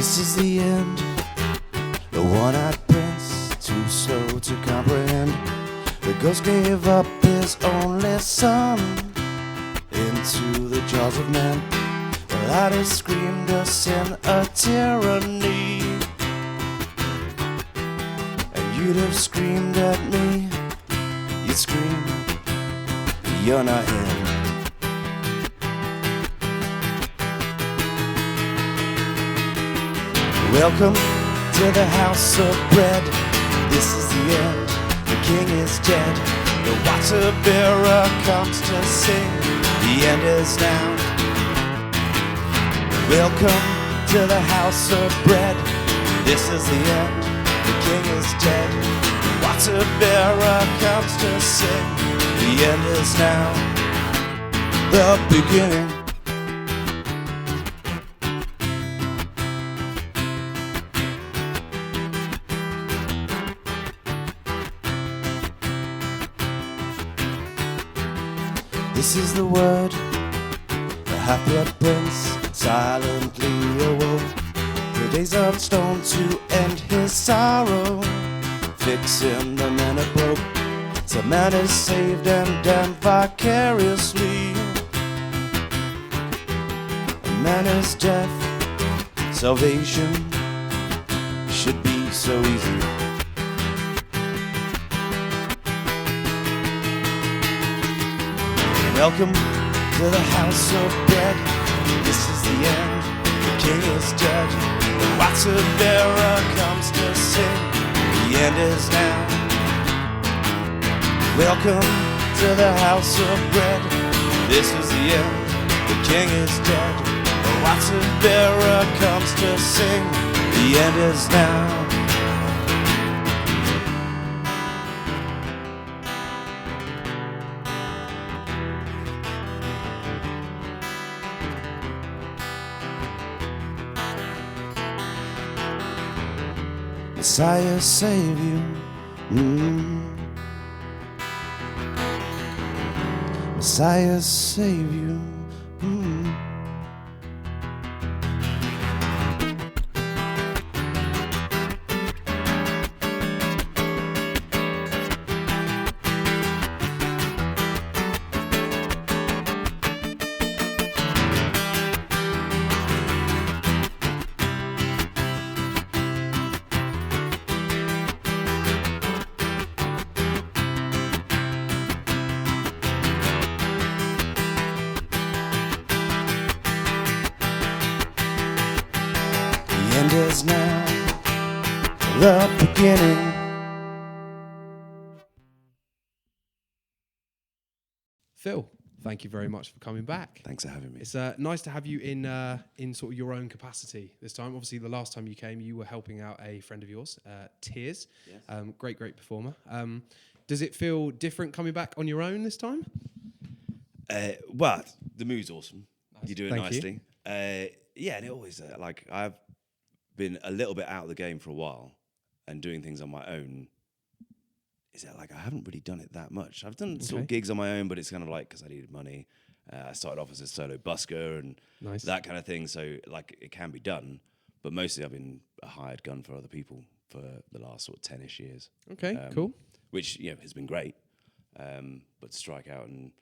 This is the end, the one-eyed prince, too slow to comprehend. The ghost gave up his only son into the jaws of men. Well, I'd have screamed a sin, a tyranny, and you'd have screamed at me. You'd scream, you're not in. Welcome to the house of bread. This is the end, the king is dead. The water bearer comes to sing, the end is now. Welcome to the house of bread. This is the end, the king is dead. The water bearer comes to sing, the end is now. The beginning. This is the word, the half-blood prince silently awoke. The days of stone to end his sorrow, fixing the man that broke. So man is saved and damned vicariously. A man is death, salvation should be so easy. Welcome to the house of bread. This is the end, the king is dead. The water bearer comes to sing, the end is now. Welcome to the house of bread. This is the end, the king is dead. The water bearer comes to sing, the end is now. Messiah, save you. Messiah, save you. The end is now, the beginning. Phil, thank you very much for coming back. Thanks for having me. It's nice to have you in sort of your own capacity this time. Obviously, the last time you came, you were helping out a friend of yours, Tears. Yes. Great performer. Does it feel different coming back on your own this time? Well, the mood's awesome. Nice. You do it Thank nicely. Yeah, and it always, I've been a little bit out of the game for a while and doing things on my own. Is that I haven't really done it that much. I've done sort of gigs on my own, but it's kind of because I needed money. I started off as a solo busker and that kind of thing. So it can be done, but mostly I've been a hired gun for other people for the last sort of 10-ish years. Okay, cool. Which, has been great. But to strike out and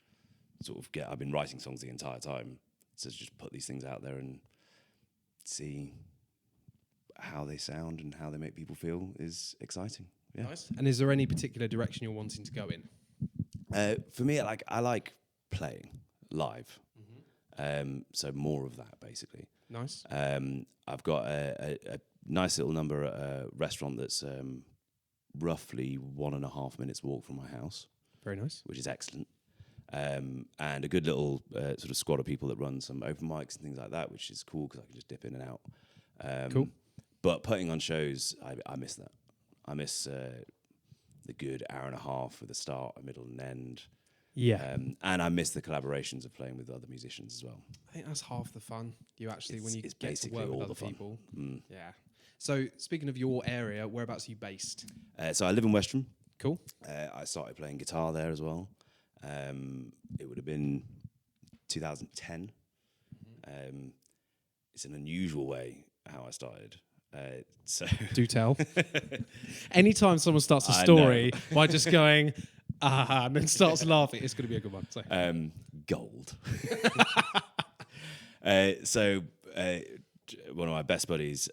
sort of I've been writing songs the entire time. So just put these things out there and see how they sound and how they make people feel is exciting. Yeah. Nice. And is there any particular direction you're wanting to go in? For me, I like playing live. So more of that, basically. Nice. I've got a nice little number at a restaurant that's roughly 1.5 minutes walk from my house. Very nice. Which is excellent. And a good little sort of squad of people that run some open mics and things like that, which is cool because I can just dip in and out. Cool. But putting on shows, I miss that. I miss the good hour and a half with a start, a middle, and end. Yeah. And I miss the collaborations of playing with other musicians as well. I think that's half the fun. When you get to basically work with all other the fun. people. Yeah. So speaking of your area, whereabouts are you based? So I live in Westerham. Cool. I started playing guitar there as well. It would have been 2010. It's an unusual way how I started. So Do tell. Anytime someone starts a I story by just going, and then starts laughing, it's going to be a good one. So. Gold. One of my best buddies,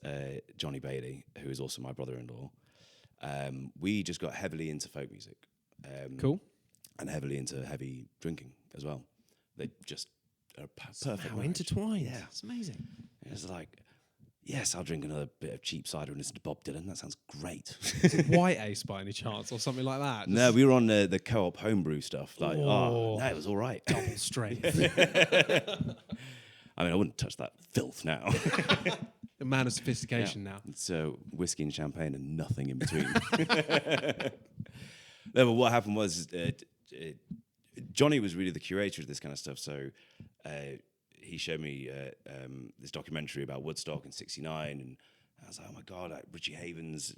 Johnny Bailey, who is also my brother-in-law, we just got heavily into folk music. Cool. And heavily into heavy drinking as well. They just are perfect. How intertwined. Yeah. It's amazing. It's like, yes, I'll drink another bit of cheap cider and listen to Bob Dylan. That sounds great. Is it White Ace by any chance or something like that? No, we were on the co-op homebrew stuff. Like, Oh. no, it was all right. Double strength. I mean, I wouldn't touch that filth now. A man of sophistication now. It's whiskey and champagne and nothing in between. No, but what happened was Johnny was really the curator of this kind of stuff. So he showed me this documentary about Woodstock in '69, and I was like, oh my God, like Richie Havens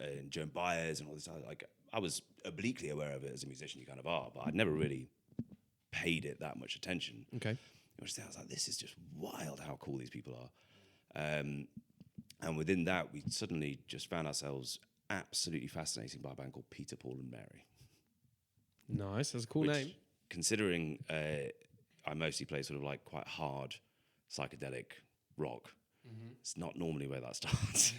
and Joan Baez and all this. Like, I was obliquely aware of it as a musician, you kind of are, but I'd never really paid it that much attention. Okay. I was like, this is just wild how cool these people are. And within that, we suddenly just found ourselves absolutely fascinated by a band called Peter, Paul and Mary. Nice, that's a cool name. Considering I mostly play sort of like quite hard psychedelic rock, it's not normally where that starts.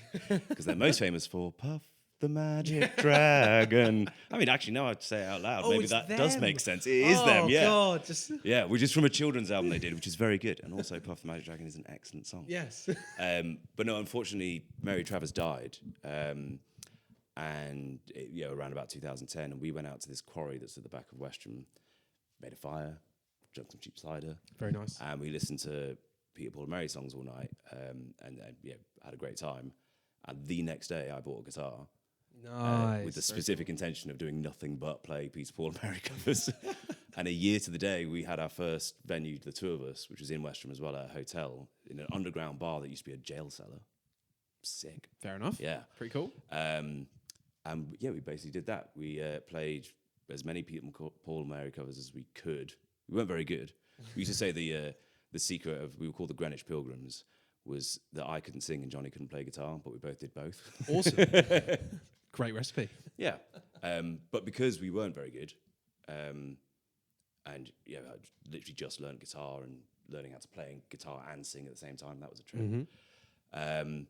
Because they're most famous for Puff the Magic Dragon. I mean, actually, now I say it out loud, maybe that does make sense. It is them, yeah. Oh, God. Yeah, which is from a children's album they did, which is very good. And also, Puff the Magic Dragon is an excellent song. Yes. But no, unfortunately, Mary Travers died. And around about 2010, and we went out to this quarry that's at the back of Westerham, made a fire, drank some cheap cider. Very nice. And we listened to Peter, Paul and Mary songs all night, and had a great time. And the next day, I bought a guitar. Nice. With the specific intention of doing nothing but play Peter, Paul and Mary covers. And a year to the day, we had our first venue, the two of us, which was in Westerham as well, at a hotel, in an underground bar that used to be a jail cellar. Sick. Fair enough. Yeah. Pretty cool. And we basically did that. We played as many Peter, Paul and Mary covers as we could. We weren't very good. We used to say the secret of, we were called the Greenwich Pilgrims, was that I couldn't sing and Johnny couldn't play guitar, but we both did both. Awesome. Great recipe. Yeah. But because we weren't very good, and I literally just learned guitar and learning how to play guitar and sing at the same time, that was a trip. Mm-hmm.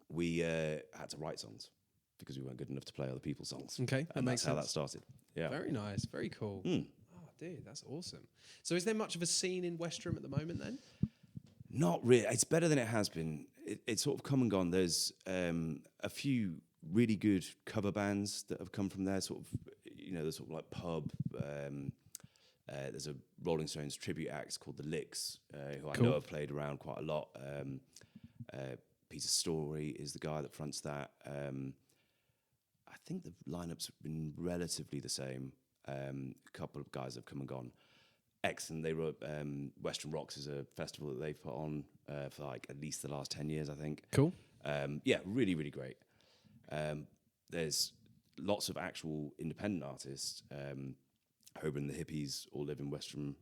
We had to write songs because we weren't good enough to play other people's songs. Okay, and makes that's how sense. that started. Yeah. Very nice. Very cool. Mm. Oh, dude, that's awesome. So is there much of a scene in Westerham at the moment then? Not really. It's better than it has been. It's sort of come and gone. There's a few really good cover bands that have come from there, sort of, the sort of like pub. There's a Rolling Stones tribute act called The Licks, who I know have played around quite a lot. Peter Storey is the guy that fronts that. I think the lineups have been relatively the same. A couple of guys have come and gone. Excellent. They wrote Western Rocks is a festival that they've put on for like at least the last 10 years, I think. Cool. Really, really great. There's lots of actual independent artists. Hober and the Hippies all live in Westerham.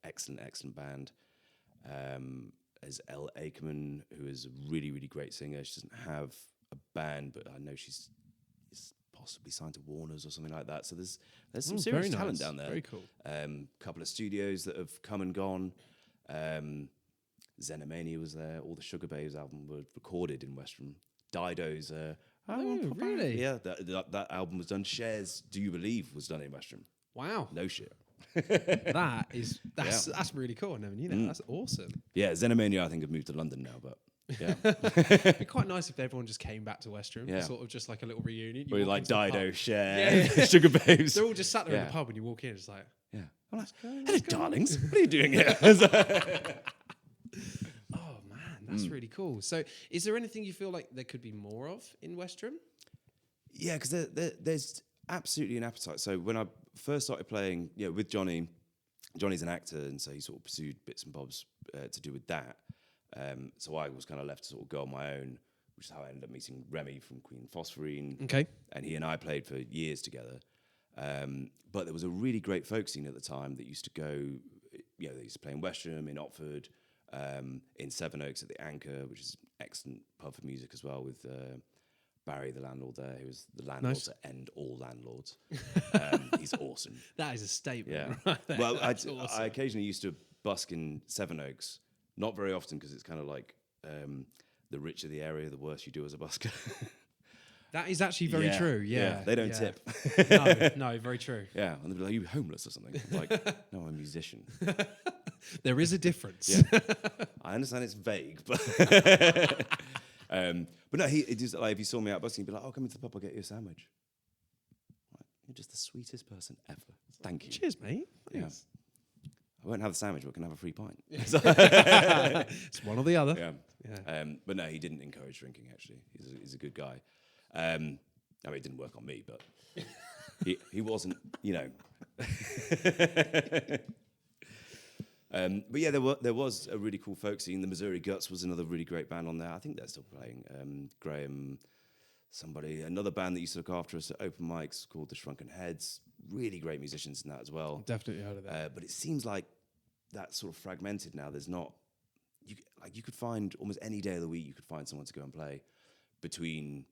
Excellent band. There's Elle Akerman, who is a really, really great singer. She doesn't have a band, but I know she's possibly signed to Warner's or something like that. So there's some serious talent down there. Very cool. Couple of studios that have come and gone. Xenomania was there. All the Sugar Babes album were recorded in Westerham. Dido's. Really? Yeah, that album was done. Cher's Do You Believe was done in Westerham. Wow. No shit. That's really cool. I never knew that. That's awesome. Yeah, Xenomania I think have moved to London now, but yeah. It'd be quite nice if everyone just came back to Westerham. Yeah. Sort of just like a little reunion. Where like Dido, pub. Cher, Sugar Babes. They're all just sat there in the pub and you walk in, it's like, yeah. I'm like, hello, darlings. What are you doing here? oh man, that's really cool. So is there anything you feel like there could be more of in Westerham? Yeah, because there's absolutely an appetite. So when I first started playing, with Johnny, Johnny's an actor, and so he sort of pursued bits and bobs to do with that. So I was kind of left to sort of go on my own, which is how I ended up meeting Remy from Queen Phosphorine. Okay. And he and I played for years together. But there was a really great folk scene at the time that used to go, they used to play in Westerham, in Otford, in Sevenoaks at the Anchor, which is excellent pub for music as well with Barry, the landlord there, who was the landlord to end all landlords. He's awesome. That is a statement. Yeah. Right there. Well, Awesome. I occasionally used to busk in Sevenoaks, not very often because it's kind of like the richer the area, the worse you do as a busker. That is actually very true. Yeah. They don't tip. No, very true. Yeah, and they'll be like, "Are you homeless or something?" I'm like, no, I'm a musician. There is a difference. Yeah. I understand it's vague, but but no, he just like if you saw me out busking, he'd be like, "Oh, come into the pub, I'll get you a sandwich." Like, you're just the sweetest person ever. Thank you. Cheers, mate. Yeah. Thanks. I won't have the sandwich, but I can have a free pint. It's one or the other. Yeah. But no, he didn't encourage drinking. Actually, he's a good guy. I mean, it didn't work on me, but he wasn't, you know. But yeah, there was a really cool folk scene. The Missouri Guts was another really great band on there. I think they're still playing. Graham, another band that used to look after us at open mics called the Shrunken Heads. Really great musicians in that as well. Definitely heard of that. But it seems like that's sort of fragmented now. There's not, you could find almost any day of the week, you could find someone to go and play between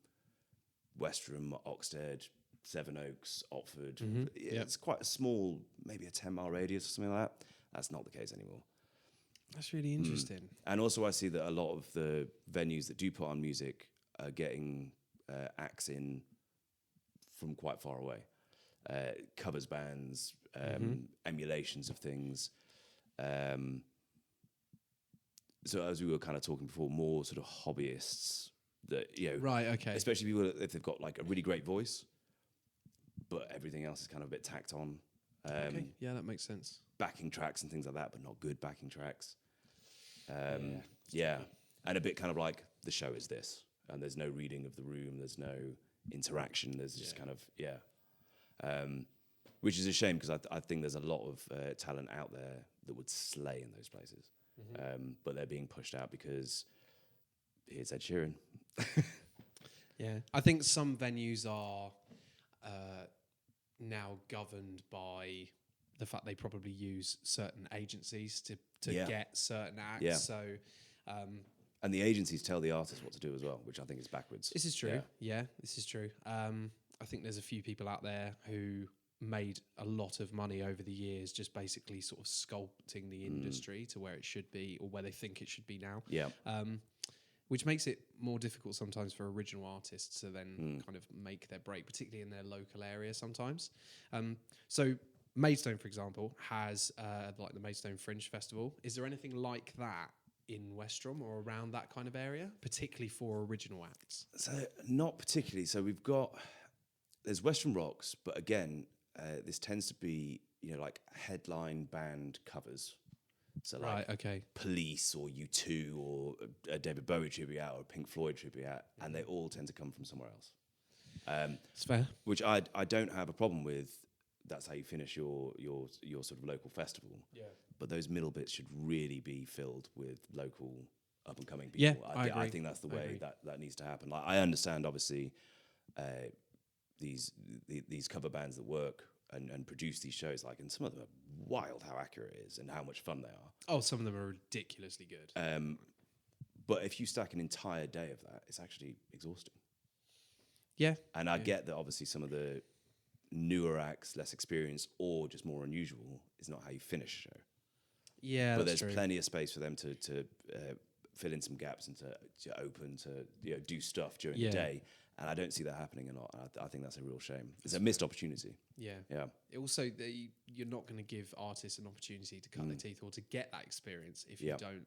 Westerham, Oxted, Sevenoaks, Otford. It's quite a small, maybe a 10-mile radius or something like that. That's not the case anymore. That's really interesting. And also I see that a lot of the venues that do put on music are getting acts in from quite far away. Covers bands, emulations of things. So as we were kind of talking before, more sort of hobbyists that, you know, Right, okay. especially people if they've got like a really great voice, but everything else is kind of a bit tacked on. Okay, yeah, that makes sense. Backing tracks and things like that, but not good backing tracks. Yeah. And a bit kind of like the show is this, and there's no reading of the room, there's no interaction, there's just kind of, which is a shame because I think there's a lot of talent out there that would slay in those places. But they're being pushed out because here's Ed Sheeran. Yeah, I think some venues are now governed by the fact they probably use certain agencies to get certain acts. Yeah. So, and the agencies tell the artists what to do as well, which I think is backwards. this is true. Yeah, this is true. I think there's a few people out there who made a lot of money over the years just basically sort of sculpting the industry to where it should be or where they think it should be now. Yeah. Which makes it more difficult sometimes for original artists to then kind of make their break, particularly in their local area sometimes. So Maidstone, for example, has like the Maidstone Fringe Festival. Is there anything like that in Westerham or around that kind of area, particularly for original acts? So not particularly. So there's Western Rocks, but again, this tends to be, you know, like headline band covers. So like Police or U2 or a David Bowie tribute out or a Pink Floyd tribute out, and they all tend to come from somewhere else. It's fair. Which I don't have a problem with. That's how you finish your sort of local festival. Yeah. But those middle bits should really be filled with local up and coming people. Yeah, I agree. I think that's the way that needs to happen. Like I understand obviously these cover bands that work and produce these shows, like, and some of them are wild how accurate it is and how much fun they are. Oh, some of them are ridiculously good. But if you stack an entire day of that, it's actually exhausting. Yeah. And I get that obviously some of the newer acts, less experienced or just more unusual, is not how you finish a show. Yeah, but there's plenty of space for them to fill in some gaps and to open, to do stuff during the day. And I don't see that happening a lot. I think that's a real shame. It's a missed opportunity. Yeah. Yeah. Also, you're not going to give artists an opportunity to cut their teeth or to get that experience if you don't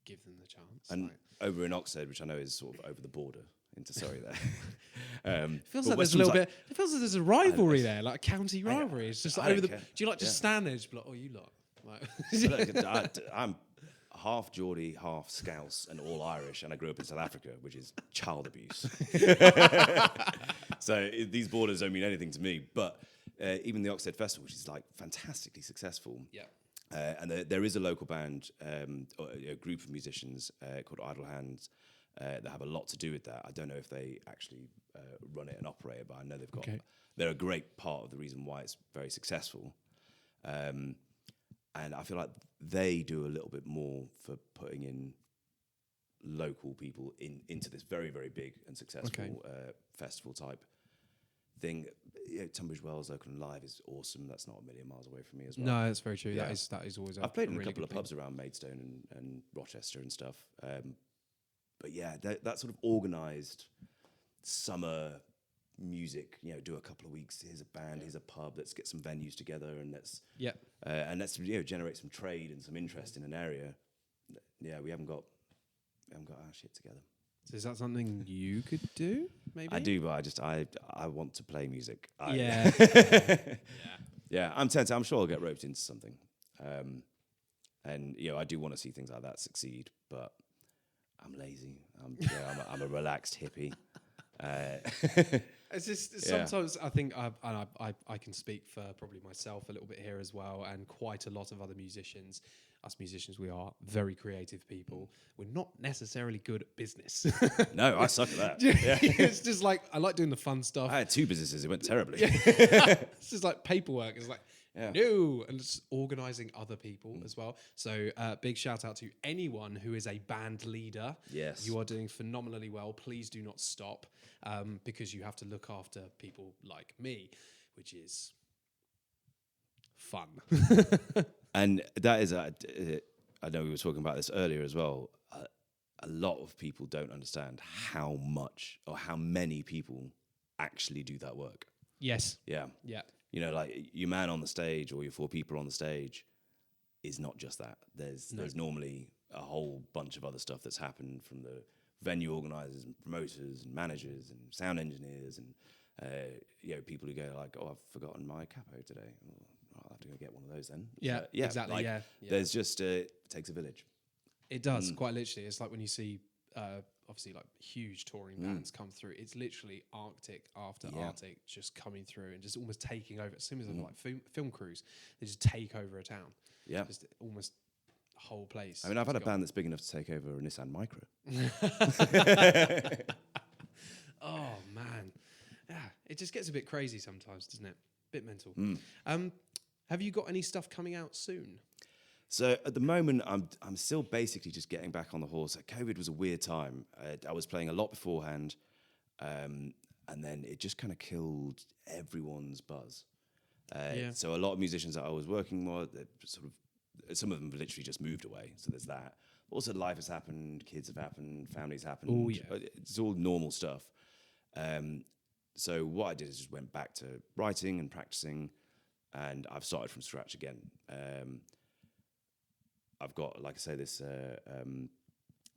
give them the chance. And over in Oxted, which I know is sort of over the border into Surrey there. Feels like there's a little bit. It feels like there's a rivalry there, like a county rivalry. It's just like over the. Do you like just stand there, just be like, oh, you lot? Like, I'm half Geordie, half Scouse, and all Irish, and I grew up in South Africa, which is child abuse. So these borders don't mean anything to me. But even the Oxted Festival, which is like fantastically successful. Yeah. And there is a local band, or a group of musicians called Idle Hands that have a lot to do with that. I don't know if they actually run it and operate it, but I know they've got. They're a great part of the reason why it's very successful. And I feel like they do a little bit more for putting in local people into this very, very big and successful festival type thing. Tunbridge Wells Oakland Live is awesome. That's not a million miles away from me as well. No, that's very true. That is always. I've played in really a couple of good pubs around Maidstone and Rochester and stuff. But yeah, that sort of organised summer music. Do a couple of weeks. Here's a band. Here's a pub. Let's get some venues together and let's generate some trade and some interest in an area. Yeah, we haven't got our shit together. So is that something you could do? Maybe I do, but I want to play music. Yeah. Yeah. I'm tempted. I'm sure I'll get roped into something. And I do want to see things like that succeed, but I'm lazy. I'm a relaxed hippie. It's just sometimes I think I can speak for probably myself a little bit here as well, and quite a lot of other musicians. Us musicians, we are very creative people. We're not necessarily good at business. No, I suck at that. Yeah. It's just like I like doing the fun stuff. I had 2 businesses. It went terribly. It's just like paperwork. It's like no, and it's organising other people as well. So big shout out to anyone who is a band leader. Yes, you are doing phenomenally well. Please do not stop, because you have to look after people like me, which is fun. And that is, I know we were talking about this earlier as well. A lot of people don't understand how much or how many people actually do that work. Yes. Yeah. Yeah. Like your man on the stage or your 4 people on the stage is not just that. There's normally a whole bunch of other stuff that's happened from the venue organisers and promoters and managers and sound engineers and people who go like, oh, I've forgotten my capo today. I'll have to go get one of those then. Yeah, exactly. Like, yeah. There's just it takes a village. It does, quite literally. It's like when you see obviously like huge touring bands come through. It's literally Arctic after Arctic just coming through and just almost taking over. As soon as like film crews, they just take over a town. Yeah, just almost a whole place. I mean, I've had a band that's big enough to take over a Nissan Micra. Oh man, yeah, it just gets a bit crazy sometimes, doesn't it? Bit mental. Have you got any stuff coming out soon? So at the moment, I'm still basically just getting back on the horse. COVID was a weird time. I was playing a lot beforehand, and then it just kind of killed everyone's buzz. So a lot of musicians that I was working with, some of them have literally just moved away. So there's that. Also, life has happened, kids have happened, families happened. Oh yeah, it's all normal stuff. So what I did is just went back to writing and practicing, and I've started from scratch again. I've got, like I say, this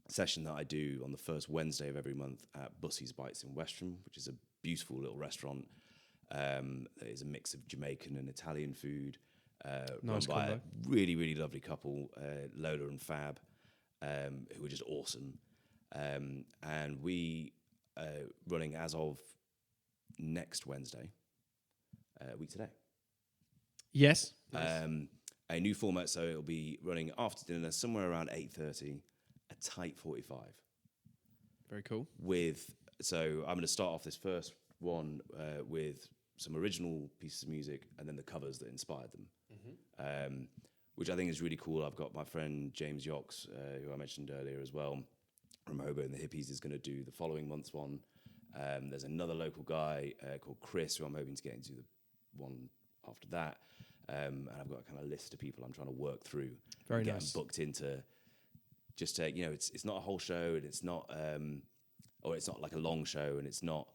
session that I do on the first Wednesday of every month at Bussey's Bites in Westerham, which is a beautiful little restaurant. It is a mix of Jamaican and Italian food, nice run by combo. a really, really lovely couple, Lola and Fab, who are just awesome. And we running as of next Wednesday, a week today. Yes. Nice. A new format, so it'll be running after dinner, somewhere around 8:30, a tight 45. Very cool. So I'm going to start off this first one with some original pieces of music and then the covers that inspired them, which I think is really cool. I've got my friend James Yox, who I mentioned earlier as well, from Hobo and the Hippies, is going to do the following month's one. There's another local guy called Chris, who I'm hoping to get into the one after that. And I've got a kind of list of people I'm trying to work through. Very get nice. them booked into just to, it's not a whole show, and it's not it's not like a long show, and it's not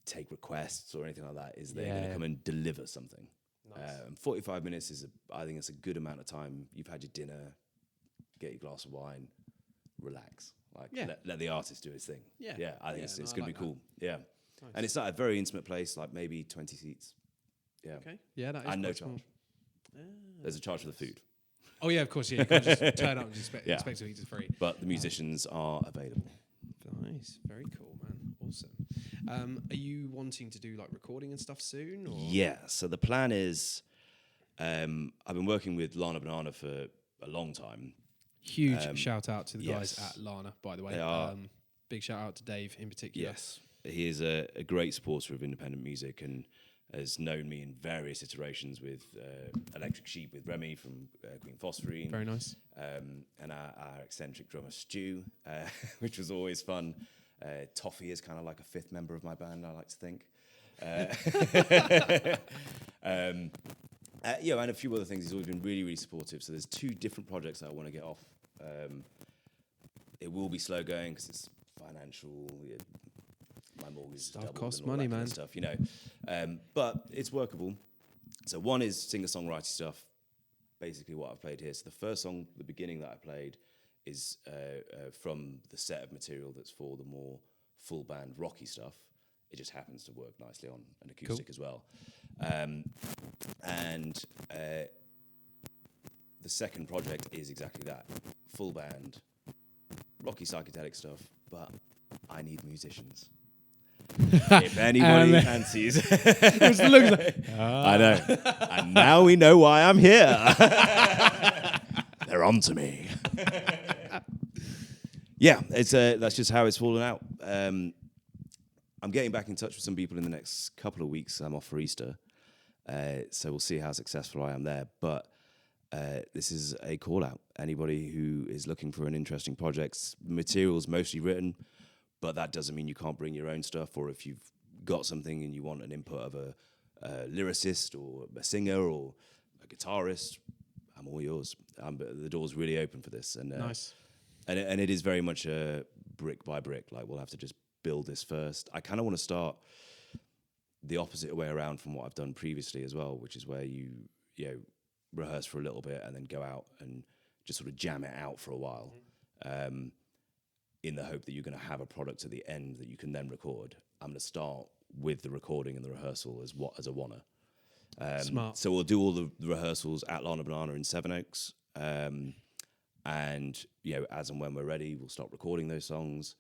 take requests or anything like that. They're going to come and deliver something. Nice. 45 minutes I think it's a good amount of time. You've had your dinner, get your glass of wine, relax. Let the artist do his thing. Yeah. I think it's going to be cool. Yeah. Nice. And it's not a very intimate place, like maybe 20 seats. Yeah. Okay. Yeah, that is. And no charge. There's a charge for the food. Oh yeah, of course. Yeah, you can't just turn up and expect to eat it free. But the musicians are available. Nice. Very cool, man. Awesome. Are you wanting to do like recording and stuff soon? Or? Yeah. So the plan is, I've been working with Lana Banana for a long time. Huge shout out to the guys at Lana, by the way. They are. Big shout out to Dave in particular. Yes. He is a great supporter of independent music, and has known me in various iterations with Electric Sheep with Remy from Queen Phosphorine. Very nice. And our eccentric drummer Stu, which was always fun. Toffee is kind of like a fifth member of my band, I like to think. Yeah, and a few other things. He's always been really, really supportive. So there's 2 different projects that I want to get off. It will be slow going because it's financial. My mortgage is doubled costs and all money, that kind man. of stuff, you know. But it's workable. So one is singer-songwriter stuff. Basically, what I've played here. So the first song, the beginning that I played, is from the set of material that's for the more full band rocky stuff. It just happens to work nicely on an acoustic as well. And the second project is exactly that. Full band, rocky psychedelic stuff, but I need musicians. If anybody fancies. I know. And now we know why I'm here. They're on to me. Yeah, that's just how it's fallen out. I'm getting back in touch with some people in the next couple of weeks. I'm off for Easter. So we'll see how successful I am there. But this is a call out. Anybody who is looking for an interesting project, material's mostly written, but that doesn't mean you can't bring your own stuff. Or if you've got something and you want an input of a lyricist or a singer or a guitarist, I'm all yours. The door's really open for this. And Nice. And it is very much brick by brick. Like, we'll have to just build this first. I kind of want to start the opposite way around from what I've done previously as well, which is where you rehearse for a little bit and then go out and just sort of jam it out for a while, in the hope that you're going to have a product at the end that you can then record. I'm going to start with the recording and the rehearsal as a wanna. Smart. So we'll do all the rehearsals at Lana Banana in Sevenoaks, and as and when we're ready, we'll start recording those songs,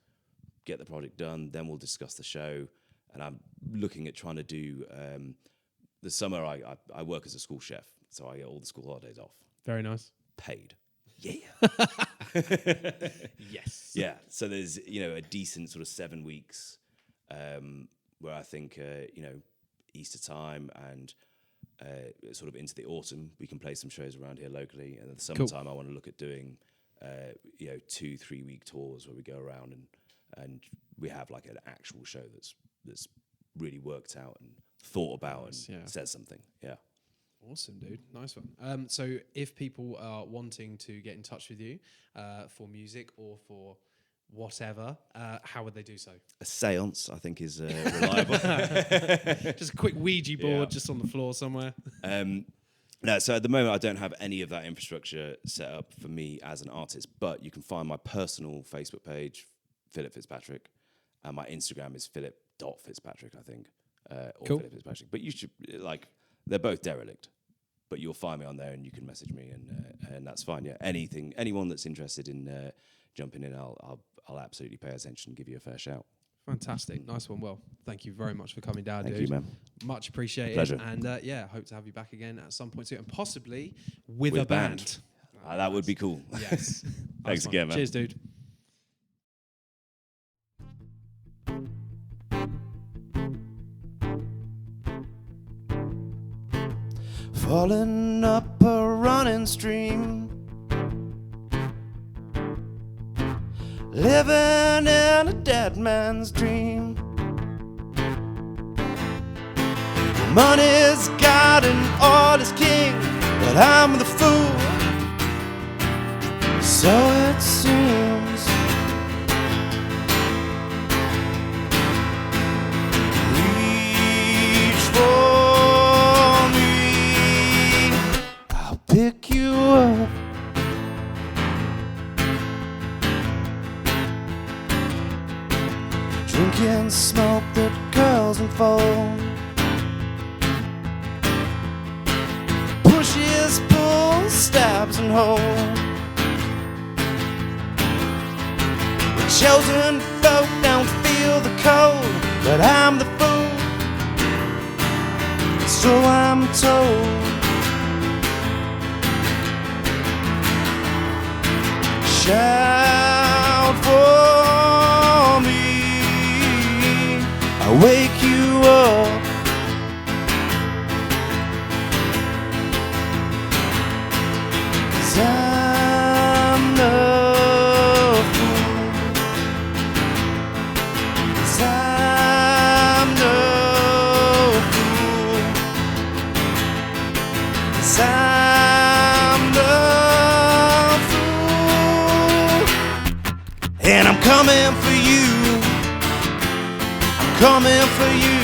get the project done, then we'll discuss the show. And I'm looking at trying to do the summer. I work as a school chef, so I get all the school holidays off, Very nice. paid. Yeah. Yes. Yeah. So there's a decent sort of 7 weeks where I think Easter time and sort of into the autumn we can play some shows around here locally, and in the summertime I want to look at doing 2-3 week tours where we go around and we have like an actual show that's really worked out and thought about and says something. Yeah. Awesome, dude. Nice one. So if people are wanting to get in touch with you for music or for whatever, how would they do so? A seance, I think, is reliable. Just a quick Ouija board just on the floor somewhere. No, so at the moment I don't have any of that infrastructure set up for me as an artist, but you can find my personal Facebook page, Philip Fitzpatrick, and my Instagram is philip.fitzpatrick, I think, or Philip Fitzpatrick. But you should, they're both derelict, but you'll find me on there and you can message me, and that's fine. Yeah, anyone that's interested in jumping in, I'll absolutely pay attention and give you a fair shout. Fantastic. Nice one. Well, thank you very much for coming down, dude. Thank you, man. Much appreciated. Pleasure. And hope to have you back again at some point soon, and possibly with a band. That would be cool. Yes. Thanks again, man. Cheers, dude. Falling up a running stream, living in a dead man's dream. Money's God and all is king, but I'm the fool, so it seems. Reach for me, I'll pick you up. Drinking smoke that curls and folds, pushes, pulls, stabs and holds. The chosen folk don't feel the cold, but I'm the fool, so I'm told. Shout for me, I'll wake you up. And I'm coming for you. I'm coming for you.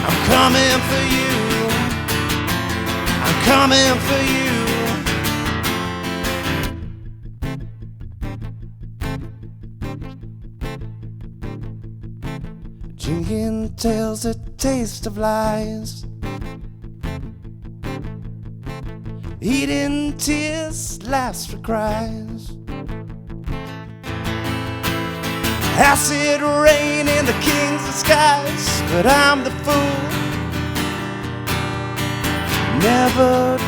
I'm coming for you. I'm coming for you. Drinking tales a taste of lies, eating tears, laughs for cries. Acid rain in the king's skies, but I'm the fool, never